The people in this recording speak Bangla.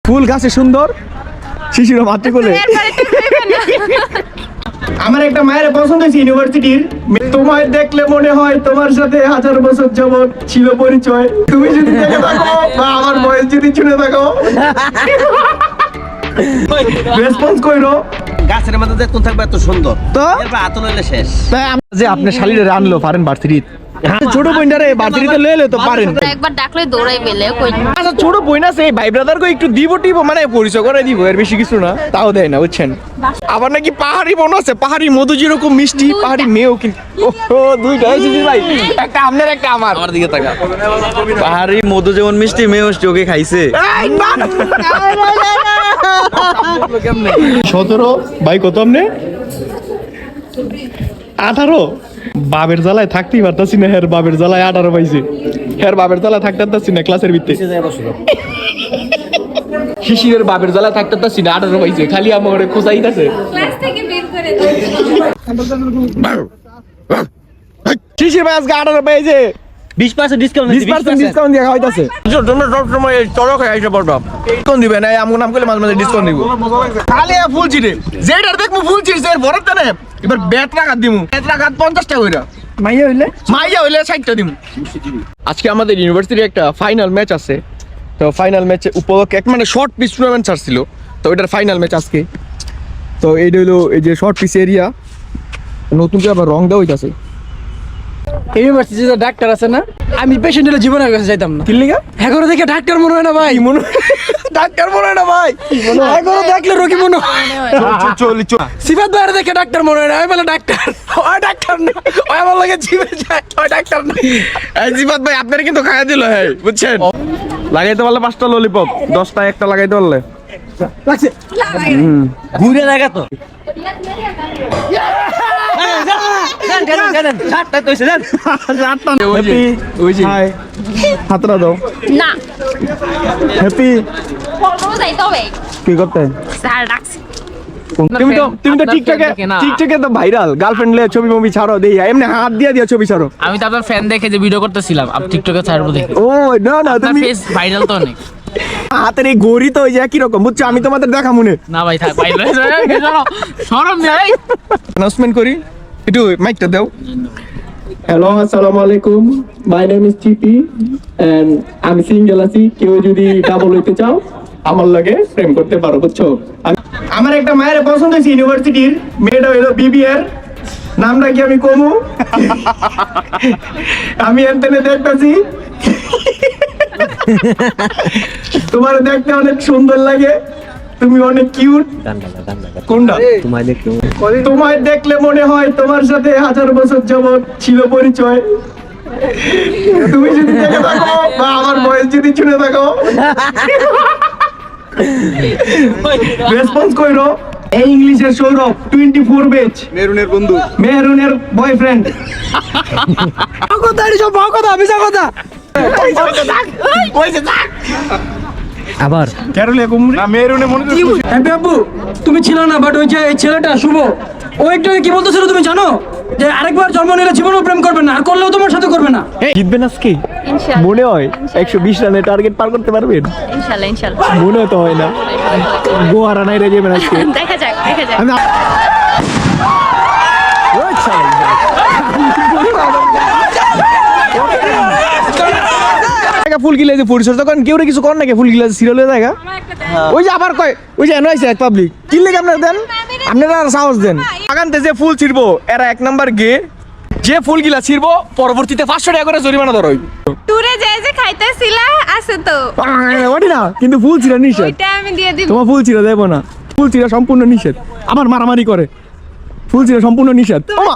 ফুল গাছে সুন্দর, শিশির মাটি কোলে। আমার একটা মায়ের পছন্দ হয়েছে ইউনিভার্সিটির, তোমায় দেখলে মনে হয় তোমার সাথে 1000 বছর যাবত ছিল পরিচয়। তুমি যদি দেখে থাকো বা আমার বয়স যদি শুনে থাকো, রেসপন্স কইরো। গাছের মধ্যে দেখুন থাকবে এত সুন্দর, তো এরপর আতন হইলে শেষ। তাই যে আপনি শালিরে আনলো পারেন ভার্সিটিত, ছোট বইন্ডারে ভার্সিটিতে লইলে তো পারেন। একবার ডাকলে দৌড়াই পেলে কই। আচ্ছা ছোট বই না, সেই ভাই ব্রাদারকে একটু দিব টিব মানে পরিচয় করে দিব, এর বেশি কিছু না, তাও দেয় না বুঝছেন। আবার নাকি পাহাড়ি বোন আছে, পাহাড়ি মধু যেরকম মিষ্টি, পাহাড়ি মেয়েও কিন্তু। ও দুইটা হয়েছে ভাই, একটা আপনার একটা আমার। আমার দিকে তাকা। পাহাড়ি মধু যেমন মিষ্টি, মেয়ে মিষ্টি, ওকে খাইছে। 17 ভাই কত আপনি? 18। বাবের জ্বালায় থাকতেই পারতাছি না, হের বাবের জ্বালায় 18 পাইছে, হের বাবের জ্বালায় থাকতে পারতাছি না ক্লাসের ভিতরে। শিশিরের বাবের জ্বালায় থাকতে পারতাছি না, 18 পাইছে, খালি আমার খোঁজাইতাছে। ক্লাস থেকে বের করে শিশির ভাই আজকে 18 পাইছে, 20% ডিসকাউন্ট 20% ডিসকাউন্ট দিয়ে খাওয়াইতাছে। তোমরা সব সময় চড়ক হয়ে আইসা পড়বা, ডিসকাউন্ট দিবেন না, আমগো নাম করলে মাঝে মাঝে ডিসকাউন্ট দিব। খালি ফুল চিড়ে যেটার দেখবো ফুল চিড়ছে এর ভরত না, এবার ব্যাট রাখাত দিমু, ব্যাট রাখাত 50 টাকা কইরা, মাইয়া হইলে 60 টাকা দিমু। আজকে আমাদের ইউনিভার্সিটির একটা ফাইনাল ম্যাচ আছে, তো ফাইনাল ম্যাচে উপলক্ষে এক মানে শর্ট পিচ টুর্নামেন্ট ছাড়ছিল, তো এটার ফাইনাল ম্যাচ আজকে। তো এইটা হলো এই যে শর্ট পিচ এরিয়া, নতুন করে আবার রং দেওয়া হইতাছে। ইউনিভার্সিটিতে ডাক্তার আছে না, আমি পেশেন্ট হলে জীবনের কাছে যাইতাম না। কি লিগা? এগারো দেখে ডাক্তার মনে হয় না ভাই, মনে ডাক্তার মনে হয় না ভাই, এগারো দেখলে রোগী মনে হয়। চল সিফাত ভাইয়ের দেখে ডাক্তার মনে হয় না, আমি বলে ডাক্তার, ওই ডাক্তার না, ওই আমার লাগে জিভে যায়, ওই ডাক্তার না। এই জিবাত ভাই আপনারা কিন্তু খাইয়া দিল, হ্যাঁ বুঝছেন, লাগাইতে পারলে 5টা ললিপপ, 10টা একটা লাগাইতে পারলে লাগছে ঘুরে লাগা তো। হাতরা দাও। না হ্যাপি বলবো যাই তবে কি করতে? স্যার ডাকছি। তুমি তো টিকটকে তো ভাইরাল, গার্লফ্রেন্ড লে ছবি মবি ছাড়ো দেই, এমনি হাত দিয়া ছবি ছাড়ো। আমি তো আপনার ফ্যান দেখে যে ভিডিও করতেছিলাম, আপনি টিকটকে ছাড়বো দেখে। ও না না, আপনার তুমি ফেস ভাইরাল তো অনেক। হাতের এই গড়ি তো ওই যে একই রকম, বুঝছো, আমি তোমাদের দেখা মনে না ভাই থাক, ভাইরাল শরম নেই। অ্যানাউন্সমেন্ট করি, একটু মাইকটা দাও। হ্যালো আসসালামু আলাইকুম, মাই নেম ইজ টিপি এন্ড আমি সিঙ্গেল আছি, কেউ যদি ডাবল হইতে চাও আমার লাগে প্রেম করতে পারো, বুঝছো। আমার একটা মায়ের পছন্দ হয়েছে ইউনিভার্সিটির, মেয়েটা হইলো বিবিএর, নামটা কি আমি কমু? আমি এনতেনে দেখতেছি তোমার দেখতে অনেক সুন্দর লাগে, তুমি অনেক কিউট। কোনটা? তোমায় দেখলে মনে হয় তোমার সাথে 1000 বছর যাবত ছিল পরিচয়। তুমি যদি দেখে থাকো বা আমার বয়স যদি শুনে থাকো, রেসপন্স কইরো। এই ইংলিশের সৌরভ 24 বেচ, মেহরুনের বন্ধু, মেহরুনের বয়ফ্রেন্ড। কথা সব কথা আমি কথা আবার ক্যারোলে কুমরি না মেহরুনে মনে হ্যাপি আব্বু তুমি ছিল না, বাট ওই যে এই ছেলেটা শুভ, ও একটু কি বলতেছিল তুমি জানো, যে আরেকবার জন্ম নিলে জীবনেও প্রেম করবে না, আর করলেও তোমার সাথে করবে না। জিতবেন আজকে ইনশাআল্লাহ মনে হয় 120 রানের টার্গেট পার করতে পারবেন? ইনশাআল্লাহ মনে তো হয় না, গোয়ারা নাই রে যাবেন আজকে। দেখা যাক আমি ফুল গিলে যে পরিচয় তখন কেউ কিছু কর নাকি, ফুল গিলা সিরিয়াল হয়ে জায়গা ওই যে আবার কয় ওই যে এনআইসি এক পাবলিক কি লেগে আপনারা দেন, আপনারা সাহস দেন। বাগানতে যে ফুল ছিড়বো এরা 1 নাম্বার গে, যে ফুল গিলা ছিড়বো পরবর্তীতে 500 টাকা করে জরিমানা ধরা হইব। টুরে যে যে খাইতেছিলা আছে তো ওটি না, কিন্তু ফুল ছিড়া নিষেধ, ওইটা আমি দিয়ে দিব। তোমার ফুল ছিড়া দেবো না, ফুল ছিড়া সম্পূর্ণ নিষেধ, আবার মারামারি করে, ফুল ছিড়া সম্পূর্ণ নিষেধ। ওমা